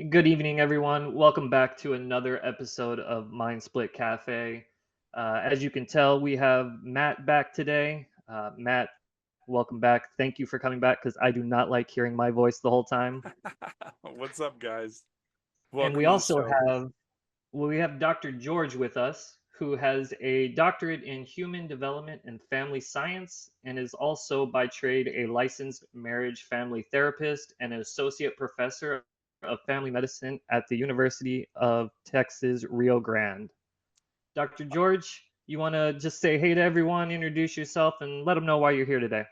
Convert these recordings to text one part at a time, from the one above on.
Good evening, everyone. Welcome back to another episode of Mind Split Cafe. As you can tell, we have Matt back today. Matt, welcome back. Thank you for coming back because I do not like hearing my voice the whole time. What's up, guys? And Welcome to the show. we have Dr. George with us, who has a doctorate in human development and family science, and is also by trade a licensed marriage family therapist and an associate professor of family medicine at the University of Texas, Rio Grande. Dr. George, you want to just say hey to everyone, introduce yourself, and let them know why you're here today?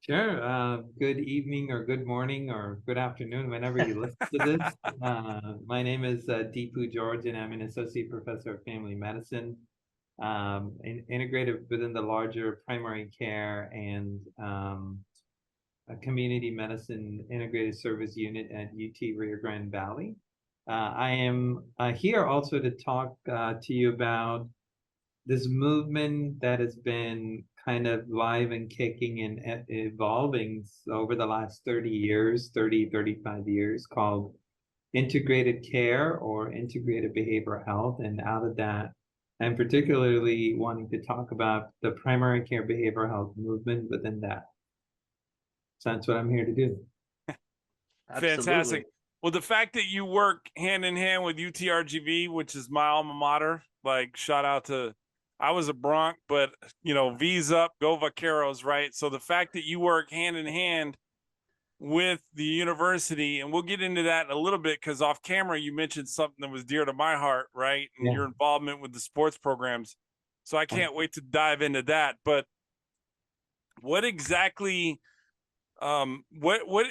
Sure. Good evening or good morning or good afternoon, whenever you listen to this. My name is Deepu George, and I'm an associate professor of family medicine, integrated within the larger primary care and a community medicine integrated service unit at UT Rio Grande Valley. I am here also to talk to you about this movement that has been kind of live and kicking and evolving over the last 30 years, 35 years, called integrated care or integrated behavioral health. And out of that, I'm particularly wanting to talk about the primary care behavioral health movement within that. So that's what I'm here to do. Absolutely. Fantastic. Well, the fact that you work hand in hand with UTRGV, which is my alma mater, like shout out to, I was a Bronc, but V's up, go Vaqueros, right? So the fact that you work hand in hand with the university, and we'll get into that in a little bit because off camera you mentioned something that was dear to my heart, right? And Yeah. your involvement with the sports programs. So I can't wait to dive into that. But what exactly, what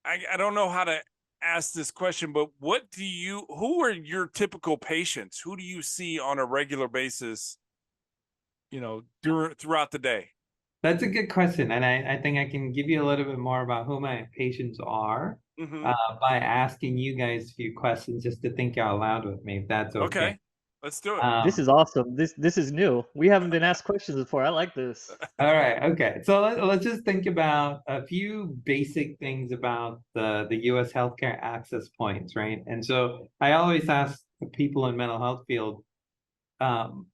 I don't know how to ask this question, but who are your typical patients? Who do you see on a regular basis, throughout the day? That's a good question. And I think I can give you a little bit more about who my patients are Mm-hmm. by asking you guys a few questions just to think out loud with me, if that's okay. Okay, let's do it. This Um, is awesome. This is new. We haven't been asked questions before. I like this. all right, okay. So let's just think about a few basic things about the US healthcare access points, right? And so I always ask the people in mental health field,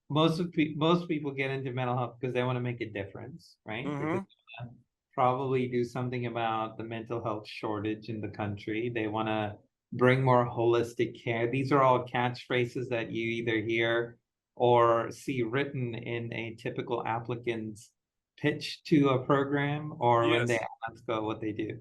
most people get into mental health because they want to make a difference, right? Because Mm-hmm. they wanna probably do something about the mental health shortage in the country. They want to bring more holistic care. These are all catchphrases that you either hear or see written in a typical applicant's pitch to a program or when they Yes. ask about what they do.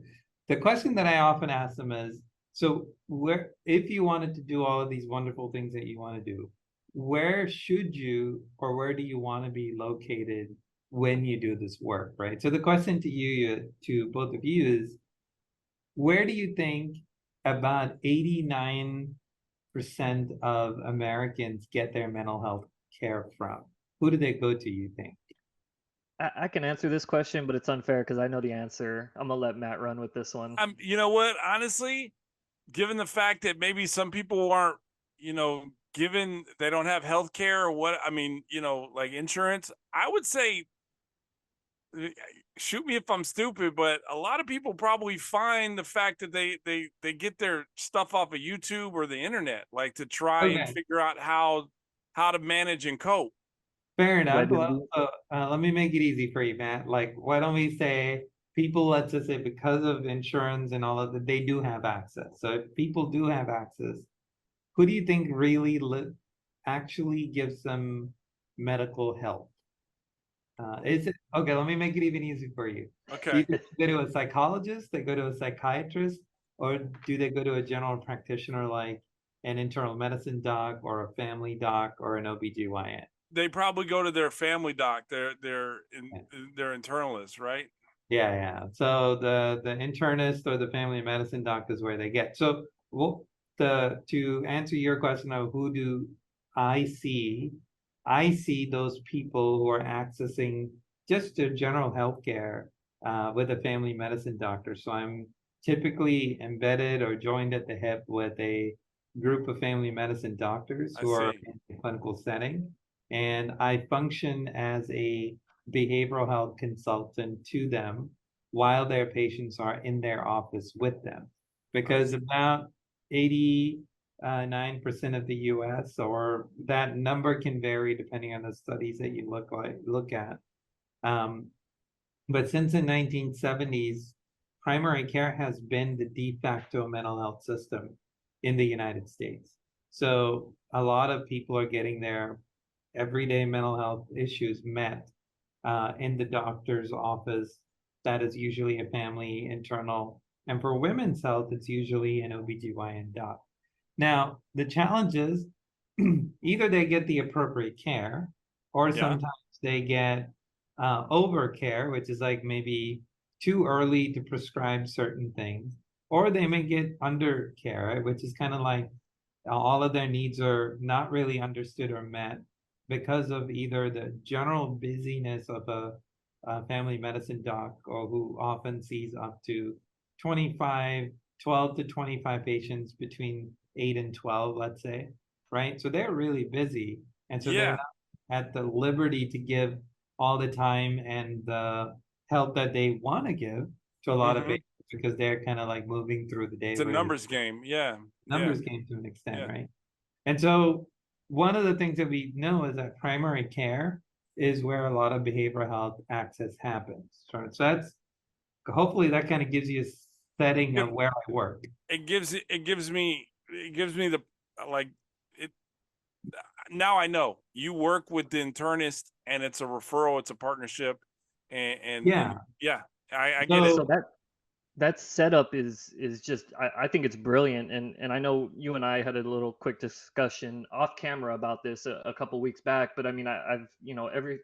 The question that I often ask them is, so where, if you wanted to do all of these wonderful things that you want to do, where should you or where do you want to be located when you do this work, right? So the question to you, to both of you is, where do you think about 89% of Americans get their mental health care from? Who do they go to, you think? I can answer this question, but it's unfair because I know the answer. I'm gonna let Matt run with this one. You know what? Honestly, given the fact that maybe some people aren't, given they don't have health care or what, I mean, like insurance, I would say, shoot me if I'm stupid, but a lot of people probably find the fact that they get their stuff off of YouTube or the internet, like to try and Okay, figure out how to manage and cope. fair enough. Right. Well, let me make it easy for you, Matt. Like, why don't we say people, let's just say because of insurance and all of that, they do have access. So if people do have access, who do you think really actually gives them medical help? Is it okay? Let me make it even easier for you. Do you Okay. think they go to a psychologist, they go to a psychiatrist, or do they go to a general practitioner like an internal medicine doc or a family doc or an OBGYN? They probably go to their family doc, their internalist, right? Yeah. So the internist or the family medicine doc is where they get. So well, the to answer your question of who do I see, I see those people who are accessing just their general healthcare with a family medicine doctor. So I'm typically embedded or joined at the hip with a group of family medicine doctors I who are see. in a clinical setting, and I function as a behavioral health consultant to them while their patients are in their office with them. I Because see. about 89% of the US, or that number can vary depending on the studies that you look at. But since the 1970s, primary care has been the de facto mental health system in the United States. So a lot of people are getting their everyday mental health issues met in the doctor's office. That is usually a family internal. And for women's health, it's usually an OBGYN doc. Now, the challenge is either they get the appropriate care, or sometimes they get over care, which is like maybe too early to prescribe certain things, or they may get under care, which is kind of like all of their needs are not really understood or met because of either the general busyness of a family medicine doc, or who often sees up to 12 to 25 patients between 8 and 12, let's say, right? So they're really busy. And so they're not at the liberty to give all the time and the help that they want to give to a lot of patients, because they're kind of like moving through the day. It's a numbers game. Numbers game to an extent, right? And so one of the things that we know is that primary care is where a lot of behavioral health access happens. So that's, hopefully that kind of gives you a setting of where I work. It gives me the, like, it. Now I know you work with the internist, and it's a referral, it's a partnership, and I get it. So that setup is just, I think it's brilliant, and I know you and I had a little quick discussion off camera about this a couple weeks back. But I mean, I've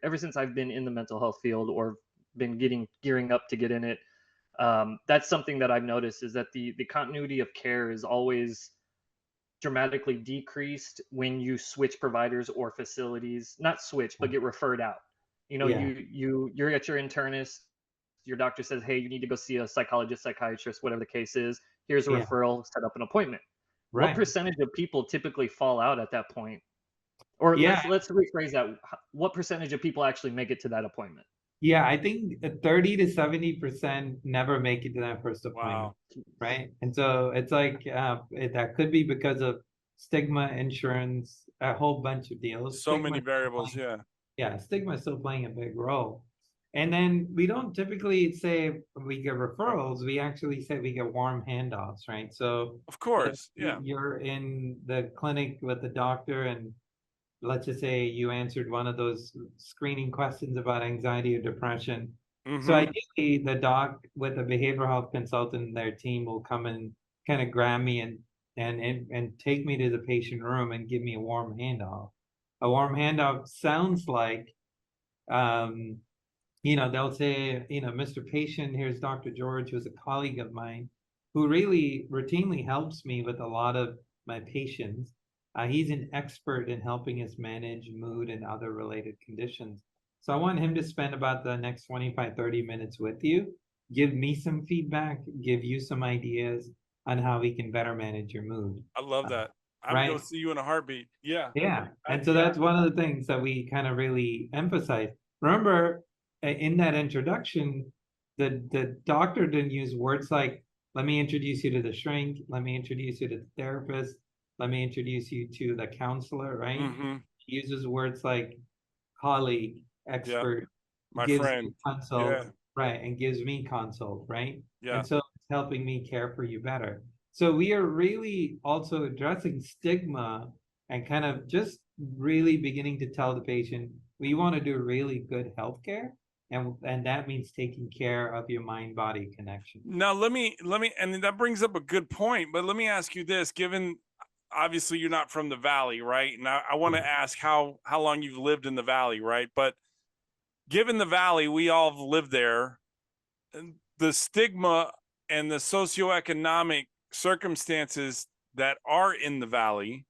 ever since I've been in the mental health field, or been gearing up to get in it, that's something that I've noticed, is that the continuity of care is always dramatically decreased when you switch providers or facilities. Not switch, but get referred out. You're at your internist, your doctor says, hey, you need to go see a psychologist, psychiatrist, whatever the case is. Here's a referral, set up an appointment. Right. What percentage of people typically fall out at that point? Or let's rephrase that. What percentage of people actually make it to that appointment? Yeah, I think 30 to 70% never make it to that first appointment. Wow. Right? And so it's like that could be because of stigma, insurance, a whole bunch of deals. So many variables, Yeah, stigma is still playing a big role. And then we don't typically say we get referrals. We actually say we get warm handoffs, right? So of course, you're in the clinic with the doctor, and let's just say you answered one of those screening questions about anxiety or depression. So ideally, the doc with a behavioral health consultant and their team will come and kind of grab me and take me to the patient room and give me a warm handoff. A warm handoff sounds like, they'll say, Mr. Patient, here's Dr. George, who's a colleague of mine, who really routinely helps me with a lot of my patients. He's an expert in helping us manage mood and other related conditions. So I want him to spend about the next 25, 30 minutes with you, give me some feedback, give you some ideas on how we can better manage your mood. I love that. I'm going to see you in a heartbeat. Yeah. And so that's one of the things that we kind of really emphasize. Remember, in that introduction, the doctor didn't use words like, let me introduce you to the shrink, let me introduce you to the therapist, let me introduce you to the counselor, right? He uses words like colleague, expert, my friend, consult, right, and gives me consult, right? And so it's helping me care for you better. So we are really also addressing stigma and kind of just really beginning to tell the patient, we want to do really good healthcare, and that means taking care of your mind-body connection. Now let me, and that brings up a good point, but let me ask you this, given obviously you're not from the Valley, right? And I want to ask how long you've lived in the Valley, right? But given the Valley, we all have lived there, the stigma and the socioeconomic circumstances that are in the Valley,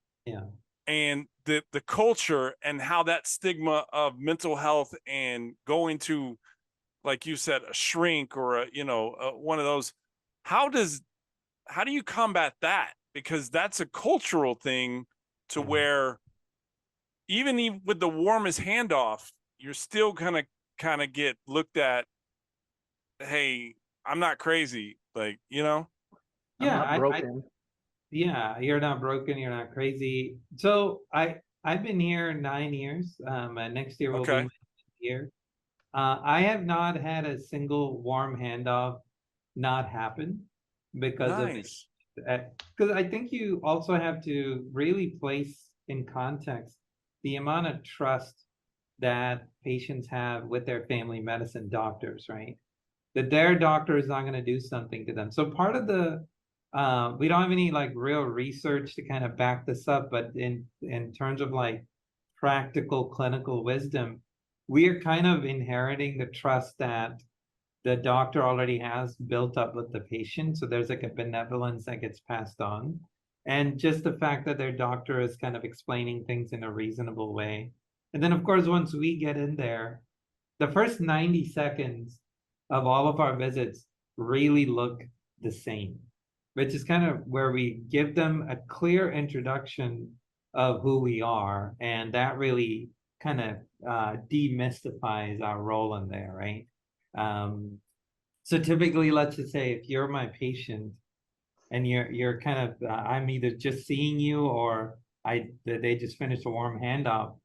and the culture and how that stigma of mental health and going to, like you said, a shrink or one of those, how do you combat that? Because that's a cultural thing to where even with the warmest handoff, you're still gonna kind of get looked at, hey, I'm not crazy, like, I'm not broken. Yeah, you're not broken, you're not crazy. So I've been here 9 years. And next year will be Okay. my 10th year. I have not had a single warm handoff not happen because of it. Nice. Because I think you also have to really place in context the amount of trust that patients have with their family medicine doctors, right? That their doctor is not going to do something to them. So part of the we don't have any like real research to kind of back this up, but in terms of like practical clinical wisdom, we are kind of inheriting the trust that the doctor already has built up with the patient. So there's like a benevolence that gets passed on. And just the fact that their doctor is kind of explaining things in a reasonable way. And then, of course, once we get in there, the first 90 seconds of all of our visits really look the same, which is kind of where we give them a clear introduction of who we are. And that really kind of demystifies our role in there, right? So typically, let's just say if you're my patient and you're kind of I'm either just seeing you or they just finished a warm handoff.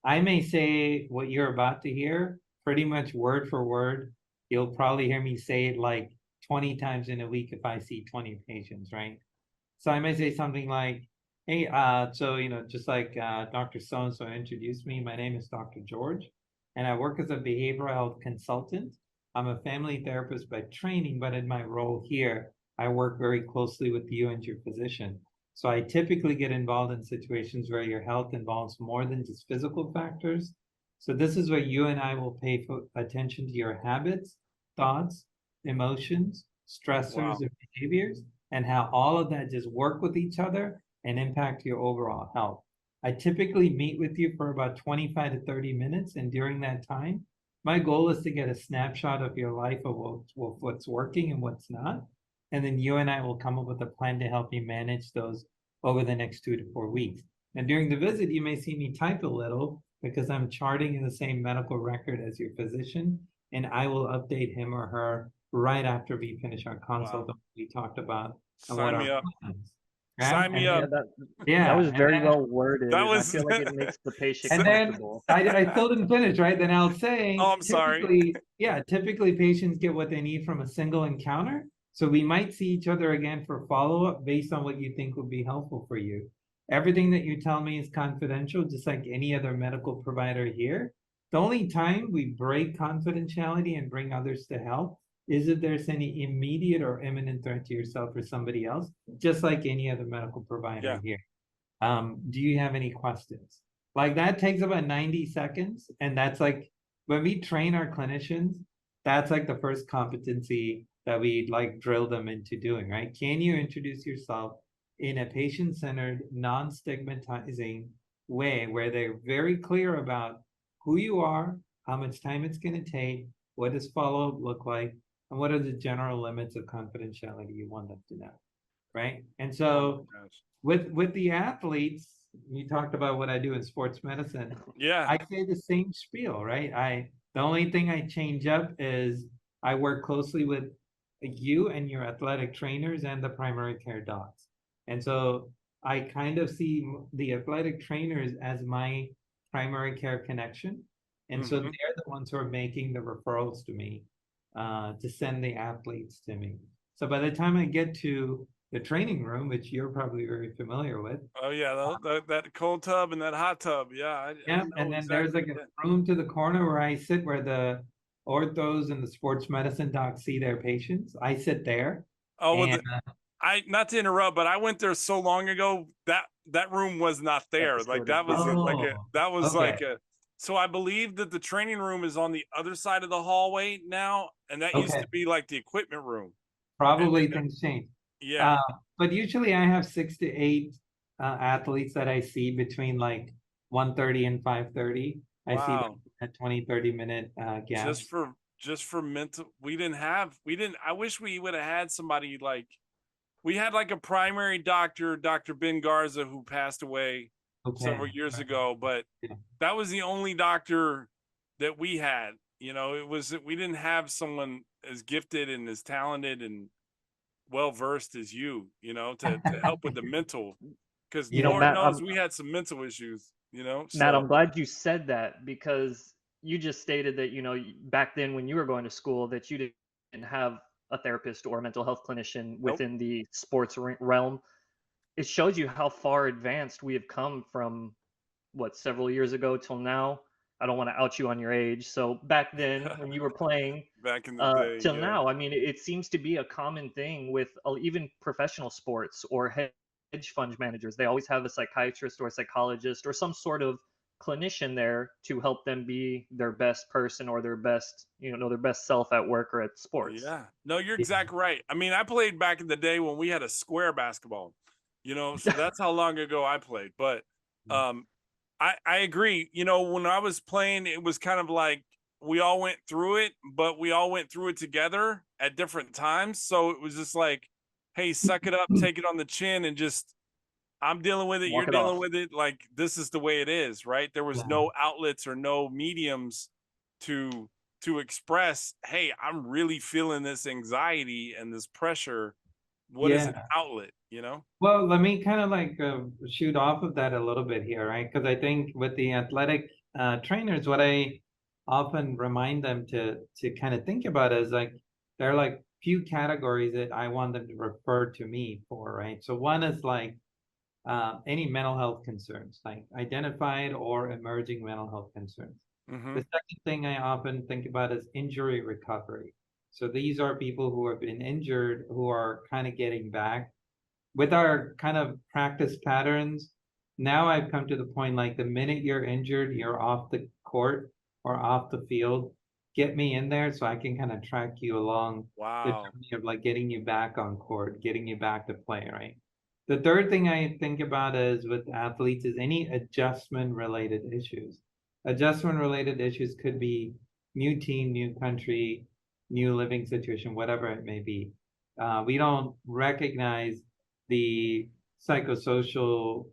I may say what you're about to hear pretty much word for word. You'll probably hear me say it like 20 times in a week if I see 20 patients, right? So I may say something like, hey, so just like Dr. So-and-so introduced me, my name is Dr. George, and I work as a behavioral health consultant. I'm a family therapist by training, but in my role here, I work very closely with you and your physician. So I typically get involved in situations where your health involves more than just physical factors. So this is where you and I will pay attention to your habits, thoughts, emotions, stressors, Wow. and behaviors, and how all of that just work with each other and impact your overall health. I typically meet with you for about 25 to 30 minutes, and during that time, my goal is to get a snapshot of your life of what's working and what's not. And then you and I will come up with a plan to help you manage those over the next 2 to 4 weeks. And during the visit, you may see me type a little because I'm charting in the same medical record as your physician, and I will update him or her right after we finish our Wow. consult that we talked about and what Sign our me up. plans. Yeah, Sign me and Yeah, up. then that was yeah, very well worded, That and I was feel like it makes the patient and then comfortable. I still didn't finish, right? Then I'll Oh, say I'm sorry. typically patients get what they need from a single encounter. So we might see each other again for follow-up based on what you think would be helpful for you. Everything that you tell me is confidential, just like any other medical provider here. The only time we break confidentiality and bring others to help is if there's any immediate or imminent threat to yourself or somebody else, just like any other medical provider Yeah. here. Do you have any questions? Like that takes about 90 seconds. And that's like when we train our clinicians, that's like the first competency that we like drill them into doing, right? Can you introduce yourself in a patient-centered, non-stigmatizing way where they're very clear about who you are, how much time it's going to take, what does follow-up look like, and what are the general limits of confidentiality you want them to know, right? And Oh my so gosh. with the athletes, you talked about what I do in sports medicine. Yeah. I say the same spiel, right? The only thing I change up is I work closely with you and your athletic trainers and the primary care docs. And so I kind of see the athletic trainers as my primary care connection. And so Hmm. they're the ones who are making the referrals to me to send the athletes to me. So by the time I get to the training room, which you're probably very familiar with. Oh yeah, that cold tub and that hot tub. Yeah, I Yeah, and know then there's exactly. like Yeah. a room to the corner where I sit where the orthos and the sports medicine docs see their patients. I sit there Oh well, and I not to interrupt, but I went there so long ago that that room was not That there. Like facility is different. that was okay, like a. So I believe that the training room is on the other side of the hallway now, and that used okay. to be like the equipment room. And Probably things change. yeah, Uh, but usually I have 6 to 8 athletes that I see between like 1:30 and 5:30. I see them wow. at 20, 30 minute Just gaps. for mental, we didn't. I wish we would have had somebody like we had like a primary doctor, Dr. Ben Garza, who passed away Okay. several years ago, but Yeah. that was the only doctor that we had. You know, it was we didn't have someone as gifted and as talented and well versed as you know, to help with the mental, because You know, Lord Matt, knows we had some mental issues, you know. Matt, So I'm glad you said that because you just stated that, back then when you were going to school, that you didn't have a therapist or a mental health clinician nope. within the sports realm. It shows you how far advanced we have come from what, several years ago till now. I don't want to out you on your age. So back then when you were playing, Back in the day, till yeah. now, I mean, it seems to be a common thing with even professional sports or hedge fund managers. They always have a psychiatrist or a psychologist or some sort of clinician there to help them be their best person or their best, their best self at work or at sports. Yeah. No, you're exactly right. I mean, I played back in the day when we had a square basketball, you know, so that's how long ago I played. But um I agree. You know, when I was playing, it was kind of like we all went through it, but we all went through it together at different times. So it was just like, hey, suck it up, take it on the chin, and just I'm dealing with it, you're Walk it dealing off. with it. Like this is the way it is, right? There was Yeah. no outlets or no mediums to express, hey, I'm really feeling this anxiety and this pressure. What is an Yeah. outlet, you know? Well, let me kind of like shoot off of that a little bit here, right? Because I think with the athletic trainers, what I often remind them to kind of think about is like there are like few categories that I want them to refer to me for, right? So one is like any mental health concerns, like identified or emerging mental health concerns. Mm-hmm. The second thing I often think about is injury recovery. So these are people who have been injured who are kind of getting back with our kind of practice patterns. Now I've come to the point like the minute you're injured, you're off the court or off the field. Get me in there so I can kind of track you along the Wow. journey of like getting you back on court, getting you back to play, right? The third thing I think about is with athletes is any adjustment related issues. Adjustment related issues could be new team, new country, new living situation, whatever it may be. We don't recognize the psychosocial,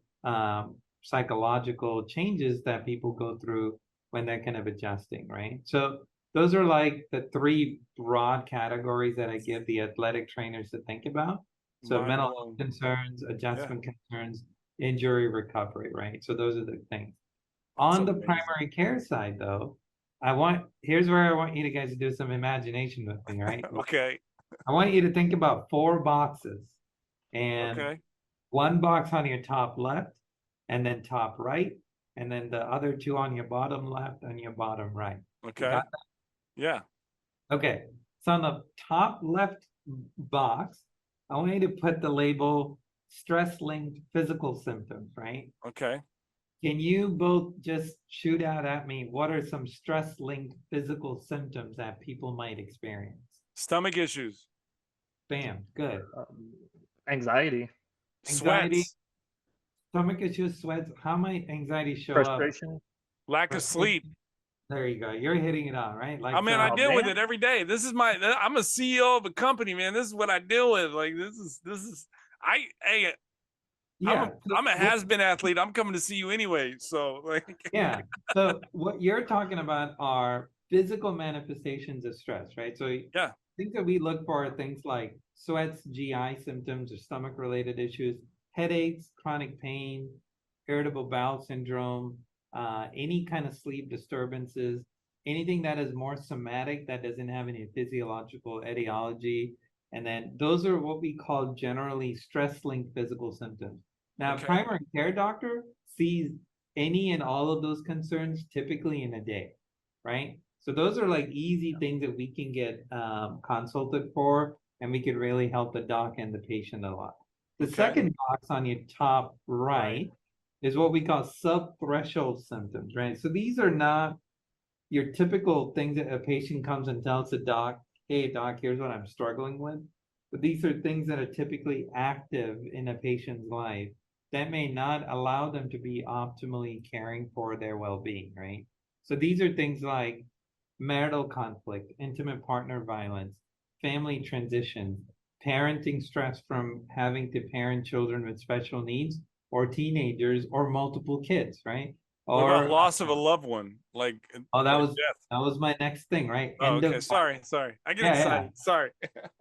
psychological changes that people go through when they're kind of adjusting, right? So those are like the three broad categories that I give the athletic trainers to think about. So Mind mental health blown. concerns, Yeah. adjustment concerns, injury recovery, right? So those are the things. That's On the amazing. primary care side, though, here's where I want you guys to do some imagination with me, right? Okay. I want you to think about four boxes and Okay. one box on your top left and then top right, and then the other two on your bottom left and your bottom right. You Okay. got Yeah. that? Okay. So on the top left box, I want you to put the label stress-linked physical symptoms, right? Okay. Can you both just shoot out at me what are some stress-linked physical symptoms that people might experience? Stomach issues, Bam, good. Um, Anxiety, Anxiety, sweats, stomach issues, sweats. How might anxiety show up? frustration. lack of sleep. Frustration. There you go. You're hitting it on, right? I Like mean, I so. Oh deal with man. it every day. I'm a CEO of a company, man. This is what I deal with. Like hey, Yeah. So I'm a has-been athlete. I'm coming to see you anyway. So like yeah. So what you're talking about are physical manifestations of stress, right? So yeah. things that we look for are things like sweats, GI symptoms, or stomach-related issues, headaches, chronic pain, irritable bowel syndrome, any kind of sleep disturbances, anything that is more somatic that doesn't have any physiological etiology. And then those are what we call generally stress-linked physical symptoms. Now, Okay. primary care doctor sees any and all of those concerns typically in a day, right? So those are like easy things that we can get consulted for, and we could really help the doc and the patient a lot. The Okay. second box on your top Right. right is what we call sub-threshold symptoms, right? So these are not your typical things that a patient comes and tells the doc, hey, doc, here's what I'm struggling with. But these are things that are typically active in a patient's life that may not allow them to be optimally caring for their well-being, right? So these are things like marital conflict, intimate partner violence, family transitions, parenting stress from having to parent children with special needs or teenagers or multiple kids, right? What about or loss of a loved one? Like oh, like death? that was my next thing, right? Oh, okay. Sorry. I get Yeah, yeah. excited. Sorry.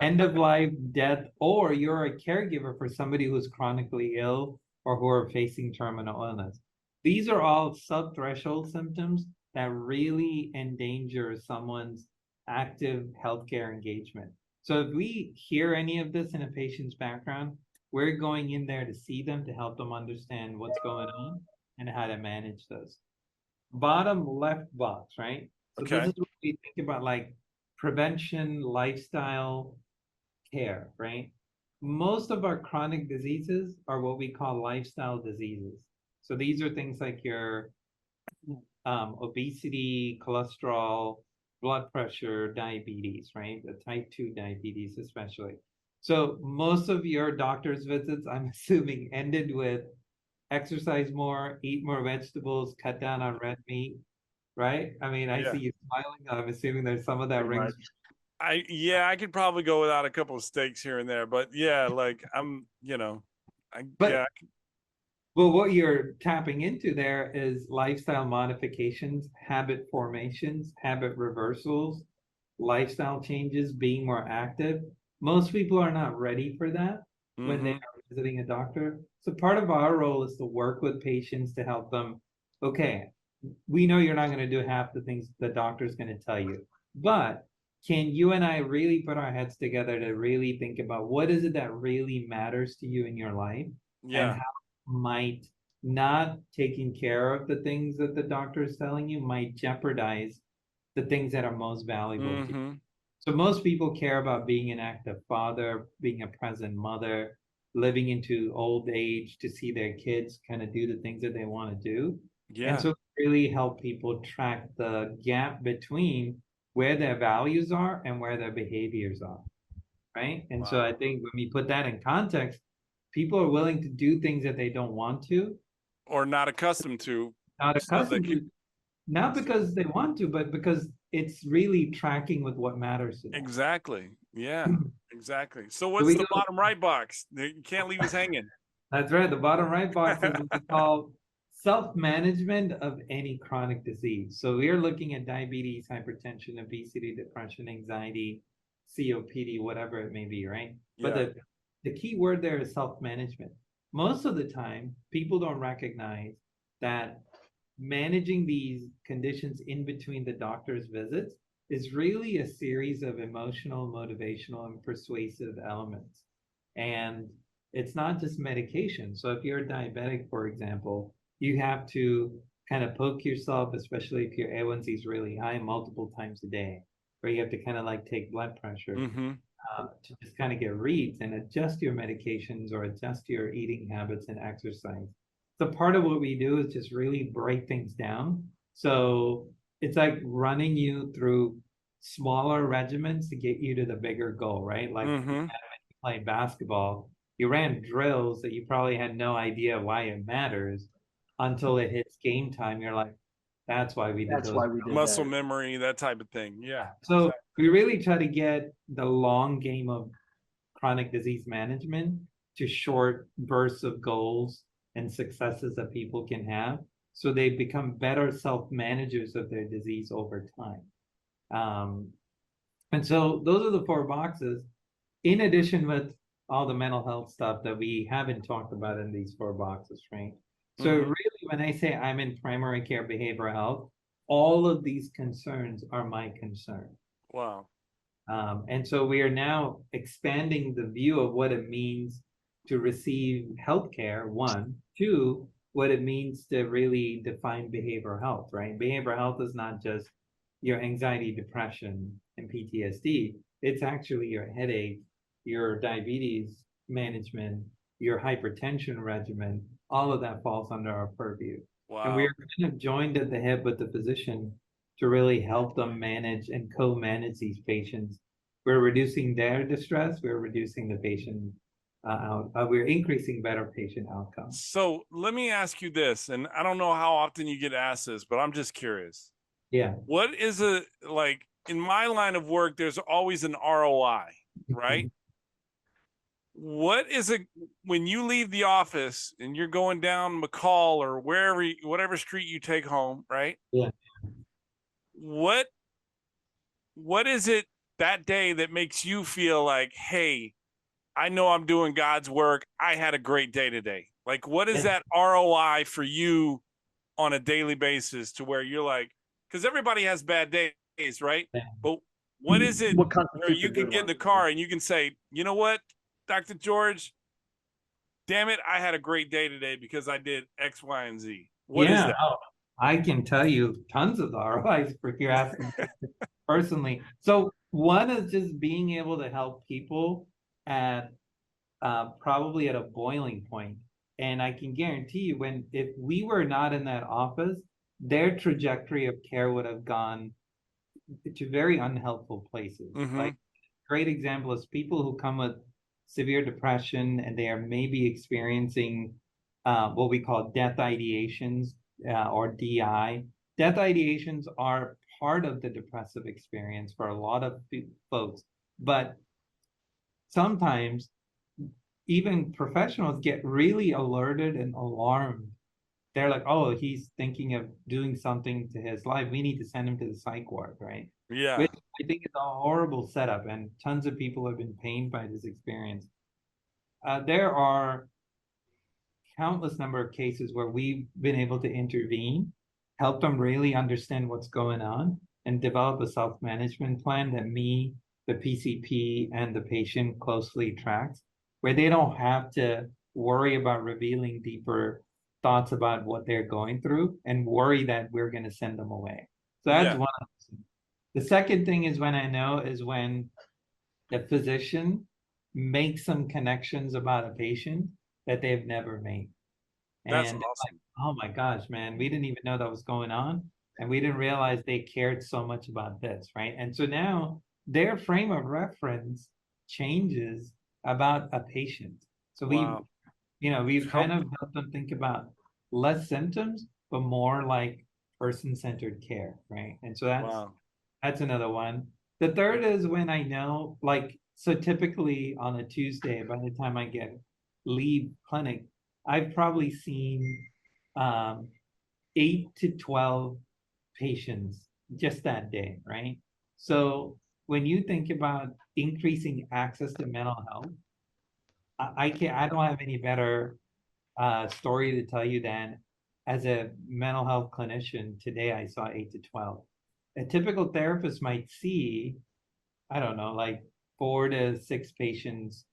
End of life, death, or you're a caregiver for somebody who's chronically ill or who are facing terminal illness. These are all sub-threshold symptoms that really endanger someone's active healthcare engagement. So if we hear any of this in a patient's background, we're going in there to see them to help them understand what's going on and how to manage those. Bottom left box, right? So this Okay. is what we think about, like prevention, lifestyle, care, right? Most of our chronic diseases are what we call lifestyle diseases. So these are things like your obesity, cholesterol, blood pressure, diabetes, right? The type 2 diabetes, especially. So most of your doctor's visits, I'm assuming, ended with exercise more, eat more vegetables, cut down on red meat, right? I mean, I Yeah. see you smiling. I'm assuming there's some of that Pretty rings. much. I could probably go without a couple of steaks here and there, but yeah, like But yeah. well, what you're tapping into there is lifestyle modifications, habit formations, habit reversals, lifestyle changes, being more active. Most people are not ready for that when they Mm-hmm. are visiting a doctor. So part of our role is to work with patients to help them. Okay, we know you're not going to do half the things the doctor's going to tell you, but can you and I really put our heads together to really think about what is it that really matters to you in your life, and Yeah. how might not taking care of the things that the doctor is telling you might jeopardize the things that are most valuable to you. Mm-hmm. So most people care about being an active father, being a present mother, living into old age to see their kids kind of do the things that they want to do. And Yeah. so really help people track the gap between where their values are and where their behaviors are, right? And so Wow. I think when we put that in context, people are willing to do things that they don't want to, Or not accustomed to, not so they accustomed can to, not because they want to, but because it's really tracking with what matters to exactly. Yeah. them. Exactly. So So what's we the do, bottom right box? You can't leave us hanging. that's right. The bottom right box is what we call self-management of any chronic disease. So we are looking at diabetes, hypertension, obesity, depression, anxiety, COPD, whatever it may be, right? But Yeah. the key word there is self-management. Most of the time, people don't recognize that managing these conditions in between the doctor's visits is really a series of emotional, motivational, and persuasive elements. And it's not just medication. So if you're diabetic, for example, you have to kind of poke yourself, especially if your A1C is really high, multiple times a day, where you have to kind of like take blood pressure Mm-hmm. to just kind of get reads and adjust your medications or adjust your eating habits and exercise. So part of what we do is just really break things down. So it's like running you through smaller regimens to get you to the bigger goal, right? Like Mm-hmm. playing basketball, you ran drills that you probably had no idea why it matters until it hits game time. You're like, that's why we did That's those why we did Muscle that. memory, that type of thing. Yeah. so we really try to get the long game of chronic disease management to short bursts of goals and successes that people can have so they become better self-managers of their disease over time. And so those are the four boxes, in addition with all the mental health stuff that we haven't talked about in these four boxes, right? So Mm-hmm. really, when I say I'm in primary care behavioral health, all of these concerns are my concern. Wow. And so we are now expanding the view of what it means to receive healthcare, one. Two, what it means to really define behavioral health, right? Behavioral health is not just your anxiety, depression, and PTSD. It's actually your headache, your diabetes management, your hypertension regimen. All of that falls under our purview. And we Wow. are kind of joined at the hip with the physician to really help them manage and co-manage these patients. We're reducing their distress. We're reducing the patient we're increasing better patient outcomes. So let me ask you this, and I don't know how often you get asked this, but I'm just curious. Yeah. What is a like in my line of work, there's always an ROI, right? what is it when you leave the office and you're going down McCall or wherever, whatever street you take home, right? Yeah. What is it that day that makes you feel like, hey, I know I'm doing God's work. I had a great day today. Like, what is that ROI for you on a daily basis to where you're like, because everybody has bad days, right? Yeah. But what is it What where constitutes a you can good get in one? the car and you can say, you know what, Dr. George, damn it, I had a great day today because I did X, Y, and Z. What is Yeah, that? oh, I can tell you tons of ROIs if you're asking me personally. So one is just being able to help people at probably at a boiling point. And I can guarantee you when if we were not in that office, their trajectory of care would have gone to very unhelpful places. Mm-hmm. Like great example is people who come with severe depression and they are maybe experiencing what we call death ideations or DI. Death ideations are part of the depressive experience for a lot of folks, but sometimes even professionals get really alerted and alarmed. They're like, oh, he's thinking of doing something to his life. We need to send him to the psych ward, right? Yeah. Which I think is a horrible setup, and tons of people have been pained by this experience. There are countless number of cases where we've been able to intervene, help them really understand what's going on, and develop a self-management plan that me, the PCP, and the patient closely tracks, where they don't have to worry about revealing deeper thoughts about what they're going through and worry that we're going to send them away. So that's Yeah. one of them. The second thing is when I know is when the physician makes some connections about a patient that they've never made. That's And like, awesome. oh my gosh, man, we didn't even know that was going on. And we didn't realize they cared so much about this, right? And so now their frame of reference changes about a patient. So Wow. we've kind Help. of helped them think about less symptoms, but more like person-centered care, right? And so Wow. that's another one. The third is when I know, like, so typically on a Tuesday, by the time I get leave clinic, I've probably seen 8 to 12 patients just that day, right? So when you think about increasing access to mental health, I don't have any better story to tell you than as a mental health clinician, today I saw 8 to 12. A typical therapist might see, I don't know, like 4 to 6 patients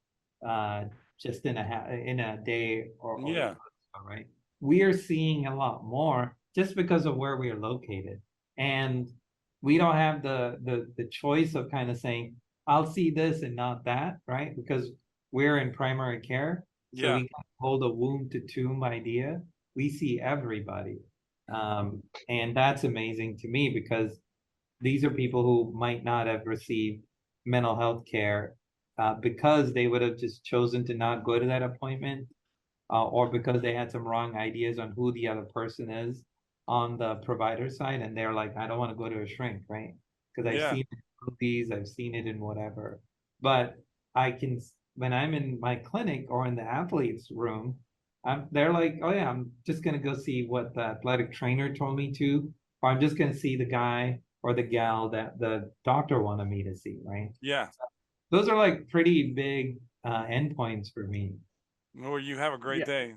uh, just in a day or Yeah. so, right? We are seeing a lot more just because of where we are located, and we don't have the choice of kind of saying I'll see this and not that, right? Because we're in primary care, so Yeah. we can hold a womb to tomb idea. We see everybody, and that's amazing to me because these are people who might not have received mental health care because they would have just chosen to not go to that appointment or because they had some wrong ideas on who the other person is on the provider side. And they're like, I don't want to go to a shrink, right? Because I've Yeah. seen it in movies, I've seen it in whatever. But I can, when I'm in my clinic or in the athlete's room, they're like, oh yeah, I'm just going to go see what the athletic trainer told me to, or I'm just going to see the guy or the gal that the doctor wanted me to see, right? Yeah. Those are like pretty big endpoints for me. Or you have a great Yeah. day.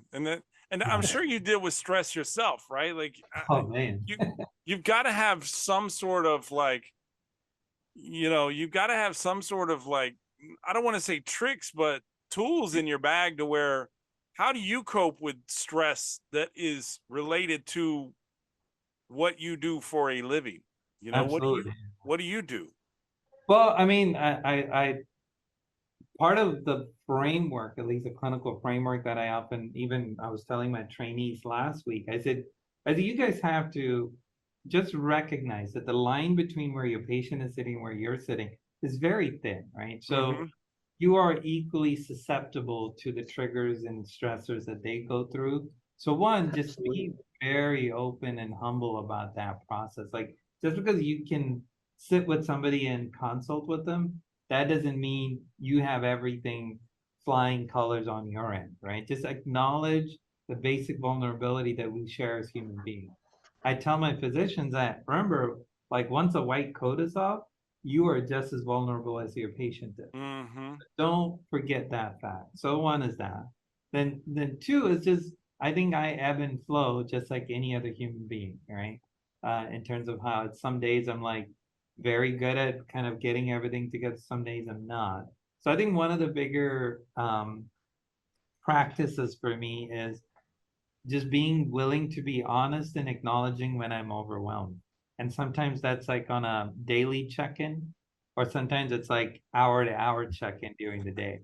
And I'm sure you deal with stress yourself, right? Like Oh man. you you've got to have some sort of like, you've got to have some sort of like, I don't want to say tricks, but tools in your bag to where how do you cope with stress that is related to what you do for a living? Absolutely. What do you do? Well, I mean, I part of the framework, at least the clinical framework that I often, even I was telling my trainees last week, I said, you guys have to just recognize that the line between where your patient is sitting and where you're sitting is very thin, right? So Mm-hmm. you are equally susceptible to the triggers and stressors that they go through. So one, just be Absolutely. very open and humble about that process. Like just because you can sit with somebody and consult with them, that doesn't mean you have everything flying colors on your end, right? Just acknowledge the basic vulnerability that we share as human beings. I tell my physicians that, remember, like once a white coat is off, you are just as vulnerable as your patient is. Mm-hmm. Don't forget that fact. So one is that. Then two is just, I think I ebb and flow just like any other human being, right? In terms of how it's, some days I'm like very good at kind of getting everything together. Some days I'm not. So I think one of the bigger practices for me is just being willing to be honest and acknowledging when I'm overwhelmed. And sometimes that's like on a daily check-in, or sometimes it's like hour to hour check-in during the day,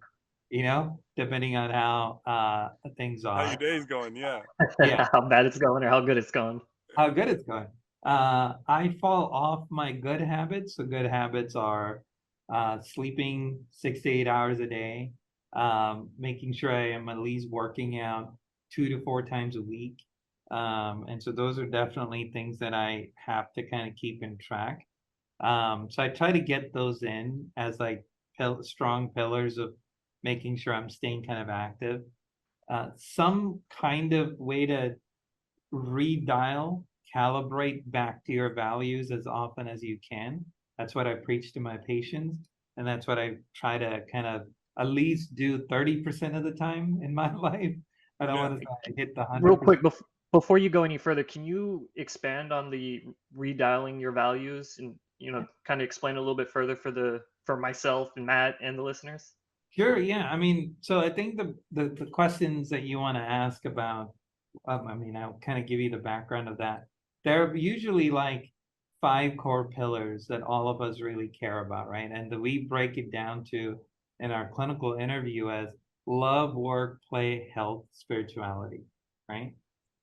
depending on how things How your are. day's going? Yeah. Yeah, How bad it's going or how good it's going. how good it's going. I fall off my good habits. So good habits are sleeping 6 to 8 hours a day, making sure I am at least working out 2 to 4 times a week. And so those are definitely things that I have to kind of keep in track. So I try to get those in as like strong pillars of making sure I'm staying kind of active. Some kind of way to redial, calibrate back to your values as often as you can. That's what I preach to my patients. And that's what I try to kind of at least do 30% of the time in my life. I don't Yeah. want to hit the Real 100%. quick, before you go any further, can you expand on the redialing your values and kind of explain a little bit further for myself and Matt and the listeners? Sure, yeah. I mean, so I think the questions that you want to ask about, I mean, I'll kind of give you the background of that. There are usually like five core pillars that all of us really care about, right? And we break it down to in our clinical interview as love, work, play, health, spirituality, right?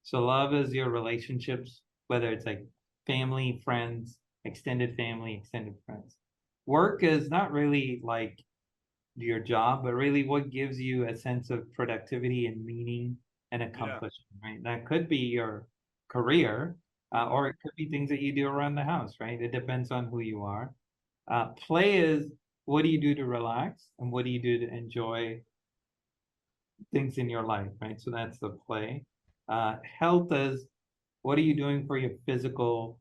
So love is your relationships, whether it's like family, friends, extended family, extended friends. Work is not really like your job, but really what gives you a sense of productivity and meaning and Yeah. accomplishment, right? That could be your career, or it could be things that you do around the house, right? It depends on who you are. Play is what do you do to relax and what do you do to enjoy things in your life, right? So that's the play. Health is what are you doing for your physical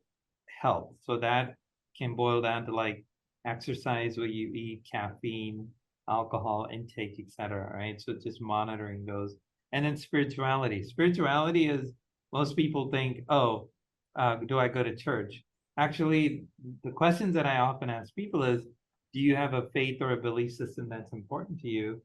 health? So that can boil down to like exercise, what you eat, caffeine, alcohol intake, etc. Right? So just monitoring those. And then spirituality. Spirituality is most people think, oh, do I go to church? Actually, the questions that I often ask people is, do you have a faith or a belief system that's important to you?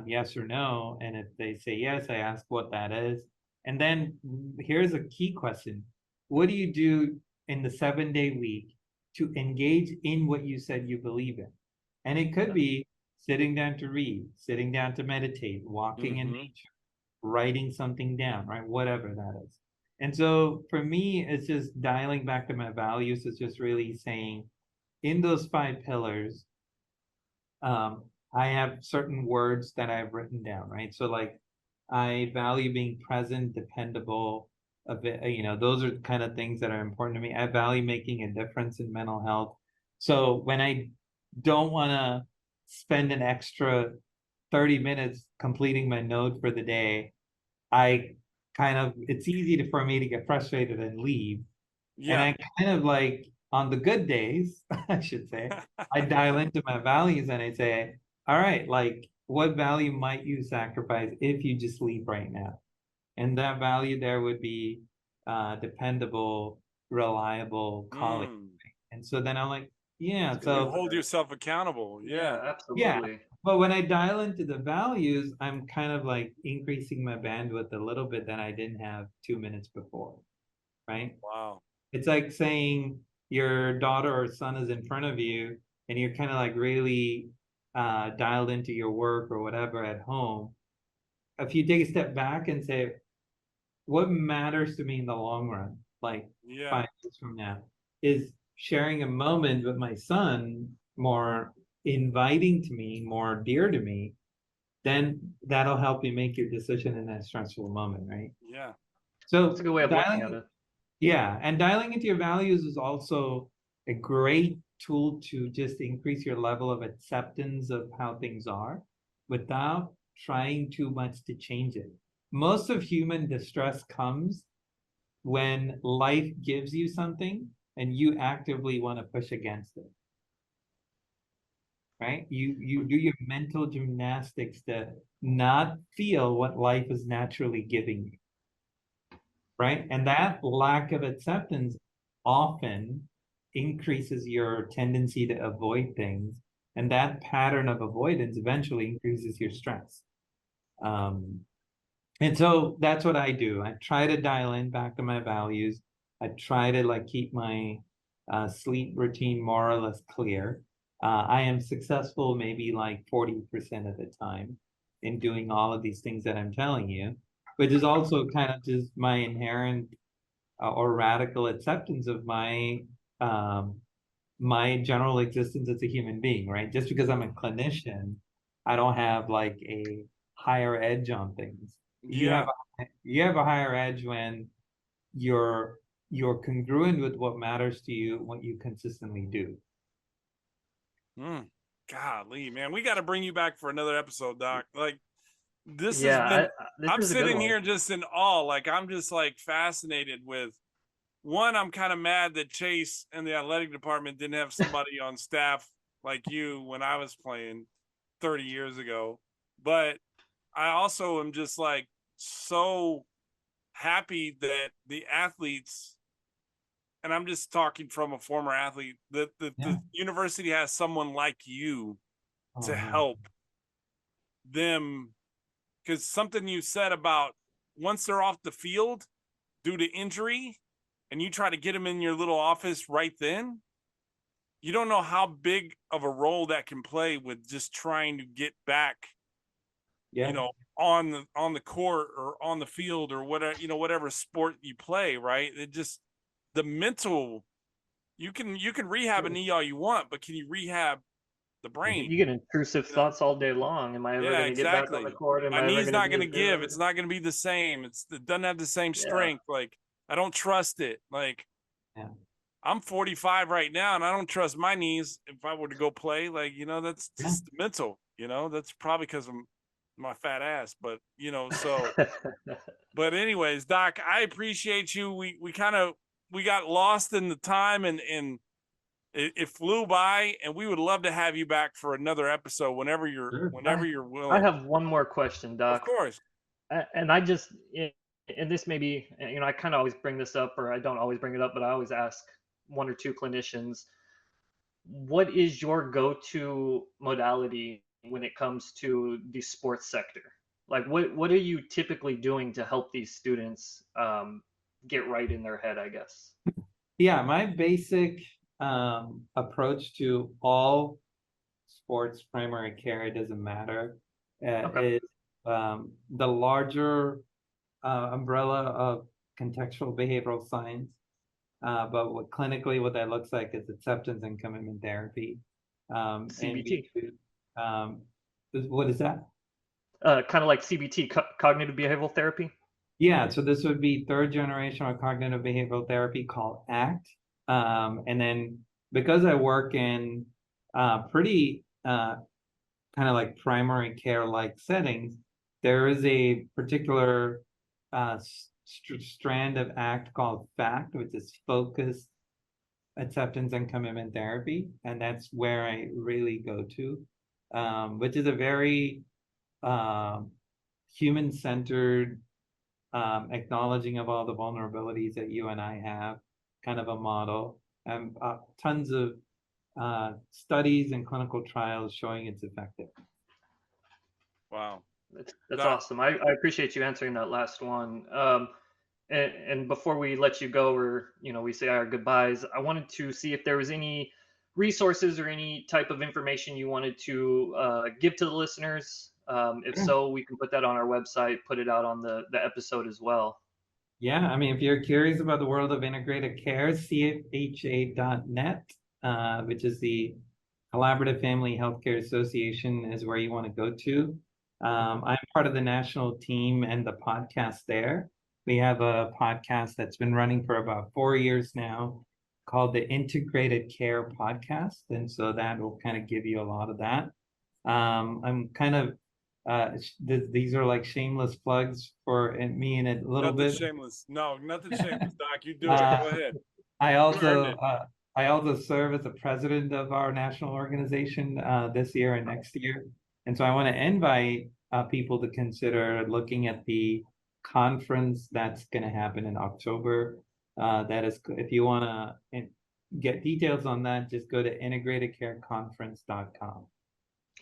Yes or no? And if they say yes, I ask what that is. And then here's a key question. What do you do in the 7 day week to engage in what you said you believe in? And it could be sitting down to read, sitting down to meditate, walking in Mm-hmm. nature, writing something down, right? Whatever that is. And so for me, it's just dialing back to my values. It's just really saying in those five pillars, I have certain words that I've written down, right? So like I value being present, dependable, a bit, those are kind of things that are important to me. I value making a difference in mental health. So when I don't want to spend an extra 30 minutes completing my node for the day, I kind of, it's easy for me to get frustrated and leave. And Yeah. I kind of like on the good days, I should say, I dial into my values and I say, all right, like what value might you sacrifice if you just leave right now? And that value there would be dependable, reliable colleague. Mm. And so then I'm like, yeah, That's a good way You to so put hold it. yourself accountable. Yeah, Yeah. yeah. absolutely. But when I dial into the values, I'm kind of like increasing my bandwidth a little bit than I didn't have 2 minutes before, right? Wow. It's like saying your daughter or son is in front of you and you're kind of like really dialed into your work or whatever at home. If you take a step back and say, what matters to me in the long run, like Yeah. 5 years from now, is sharing a moment with my son more inviting to me, more dear to me, then that'll help you make your decision in that stressful moment, right? Yeah. It's a So good way of looking at dialing it. Yeah, and dialing into your values is also a great tool to just increase your level of acceptance of how things are. without trying too much to change it. Most of human distress comes when life gives you something and you actively want to push against it. Right? You do your mental gymnastics to not feel what life is naturally giving you. Right? And that lack of acceptance often increases your tendency to avoid things. And that pattern of avoidance eventually increases your stress. And so that's what I do. I try to dial in back to my values. I try to like keep my sleep routine more or less clear. I am successful maybe like 40% of the time in doing all of these things that I'm telling you, which is also kind of just my inherent or radical acceptance of um, my general existence as a human being, right? Just because I'm a clinician, I don't have like a higher edge on things. Yeah. You have a higher edge when you're congruent with what matters to you, what you consistently do. Golly, man, we got to bring you back for another episode, Doc. Like this has Yeah, been. this I'm is a good sitting one. here just in awe. Like I'm just like fascinated with. One, I'm kind of mad that Chase and the athletic department didn't have somebody on staff like you when I was playing 30 years ago. But I also am just like so happy that the athletes, and I'm just talking from a former athlete, that the university has someone like you to help them. Because something you said about once they're off the field due to injury and you try to get them in your little office right then, you don't know how big of a role that can play with just trying to get back, you know, on the court or on the field or whatever, you know, whatever sport you play, right? It just the mental, you can rehab a knee all you want, but can you rehab the brain? You get intrusive You know? thoughts all day long. Am I ever Yeah, going to get back on the exactly. court? Am My I ever knee's going to not be going to as good? give. It's not going to be the same. It doesn't have the same Yeah. strength. Like I don't trust it. Like I'm 45 right now, and I don't trust my knees. If I were to go play, like you know, that's just mental. You know, that's probably because of my fat ass. But you know, so. But anyways, Doc, I appreciate you. We kind of we got lost in the time, and it flew by, and we would love to have you back for another episode whenever you're willing. I have one more question, Of Doc. course. And I just, and this may be, you know, I kind of always bring this up, or I don't always bring it up, but I always ask one or two clinicians, what is your go-to modality when it comes to the sports sector? Like, what are you typically doing to help these students get right in their head, I guess? Yeah, my basic approach to all sports primary care, it doesn't matter, is the larger umbrella of contextual behavioral science. But clinically, what that looks like is acceptance and commitment therapy. CBT. What is that? Kind of like CBT, cognitive behavioral therapy. Yeah, so this would be third generation of cognitive behavioral therapy called ACT. And then because I work in pretty kind of like primary care like settings, there is a particular strand of ACT called FACT, which is focused acceptance and commitment therapy. And that's where I really go to, which is a very human-centered, acknowledging of all the vulnerabilities that you and I have, kind of a model, and tons of studies and clinical trials showing it's effective. Wow. That's awesome. I appreciate you answering that last one. And before we let you go, or you know, we say our goodbyes, I wanted to see if there was any resources or any type of information you wanted to give to the listeners. If so, we can put that on our website, put it out on the episode as well. Yeah, I mean, if you're curious about the world of integrated care, cfha.net, which is the Collaborative Family Healthcare Association, is where you want to go to. I'm part of the national team and the podcast there. We have a podcast that's been running for about 4 years now called the Integrated Care Podcast. And so that will kind of give you a lot of that. I'm kind of these are like shameless plugs for me in a little Nothing bit. shameless. No, nothing shameless, Doc. You do it. Uh, Go ahead. I You earned also it. I also serve as the president of our national organization this year and next year, and so I want to invite people to consider looking at the conference that's going to happen in October. That is, if you want to get details on that, just go to integratedcareconference.com.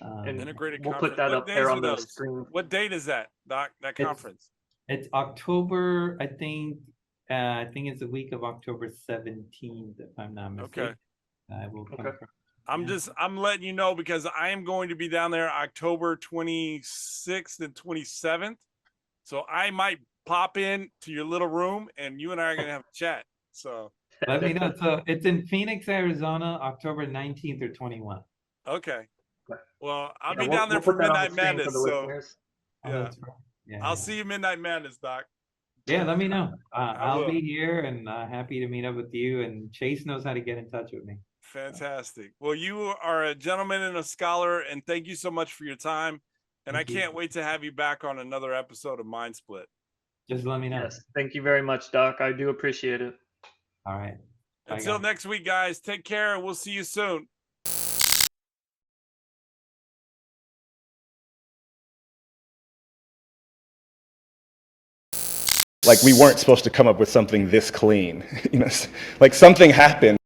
And Integrated we'll put conference. that What up there days on are the those? screen. What date is that, Doc? That conference? It's October, I think it's the week of October 17th, if I'm not mistaken. Okay. I will Okay. confirm. I'm letting you know because I am going to be down there October 26th and 27th. So I might pop in to your little room and you and I are going to have a chat. So Let me know. So it's in Phoenix, Arizona, October 19th or 21. okay. Well, I'll Yeah, be down there we'll for put that on the Midnight screen for Madness. the So listeners. Oh, yeah, that's right. Yeah, I'll see you Midnight Madness, Doc. yeah, let me know. I I'll will. be here and happy to meet up with you. And Chase knows how to get in touch with me. Fantastic. Well, you are a gentleman and a scholar, and thank you so much for your time. And Thank I you. can't wait to have you back on another episode of Mind Split. Just let me know. Yes, thank you very much, Doc. I do appreciate it. All right. Bye, Until guys. next week, guys, take care and we'll see you soon. Like we weren't supposed to come up with something this clean. Like something happened